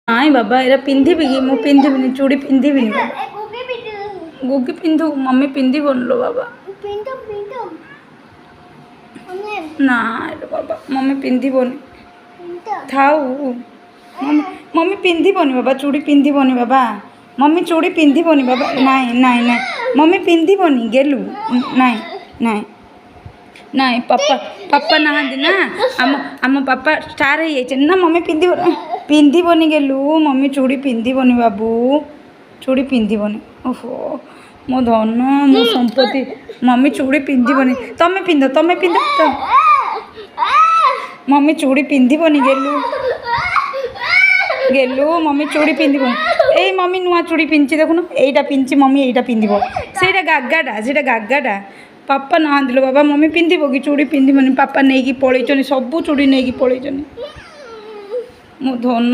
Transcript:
ନାଇଁ ବାବା ଏରା ପିନ୍ଧିବି କି ମୁଁ ପିନ୍ଧିବିନି ଚୁଡ଼ି ପିନ୍ଧିବିନି ବାବା ଗୁଗି ପିନ୍ଧୁ ମମ୍ମି ପିନ୍ଧିବନି ଲୋ ବାବା ନା ଲୋ ବାବା ମମ୍ମି ପିନ୍ଧିବନି ଥାଉ ମମ୍ମି ପିନ୍ଧିବନି ବାବା ଚୁଡ଼ି ପିନ୍ଧିବନି ବାବା ମମ୍ମି ଚୁଡ଼ି ପିନ୍ଧିବନି ବାବା ନାଇଁ ନାଇଁ ନାଇଁ ମମ୍ମି ପିନ୍ଧିବନି ଗେଲୁ ନାଇଁ ନାଇଁ ନାଇଁ ପାପା ନାହାନ୍ତି ନା ଆମ ପାପା ଷ୍ଟାର୍ ହେଇଯାଇଛନ୍ତି ନା ମମ୍ମି ପିନ୍ଧିବନି ଗେଲୁ ମମ୍ମି ଚୁଡ଼ି ପିନ୍ଧିବନି ବାବୁ ଚୁଡ଼ି ପିନ୍ଧିବନି ଓହୋ ମୋ ଧନ ମୋ ସମ୍ପତ୍ତି ମମ୍ମି ଚୁଡ଼ି ପିନ୍ଧିବନି ତମେ ପିନ୍ଧ ତ ମମ୍ମି ଚୁଡ଼ି ପିନ୍ଧିବନି ଗେଲୁ ମମ୍ମି ଚୁଡ଼ି ପିନ୍ଧିବନି ଏଇ ମମ୍ମି ନୂଆ ଚୁଡ଼ି ପିନ୍ଧିଛି ଦେଖୁନ ଏଇଟା ପିନ୍ଧିଛି ମମ୍ମି ଏଇଟା ପିନ୍ଧିବ ସେଇଟା ଗାଗାଟା ପାପା ନାହାନ୍ତି ଲୋ ବାବା ମମ୍ମି ପିନ୍ଧିବ କି ଚୁଡ଼ି ପିନ୍ଧିବନି ପାପା ନେଇକି ପଳେଇଛନ୍ତି ସବୁ ଚୁଡ଼ି ନେଇକି ପଳେଇଛନ୍ତି ମୋ ଧନ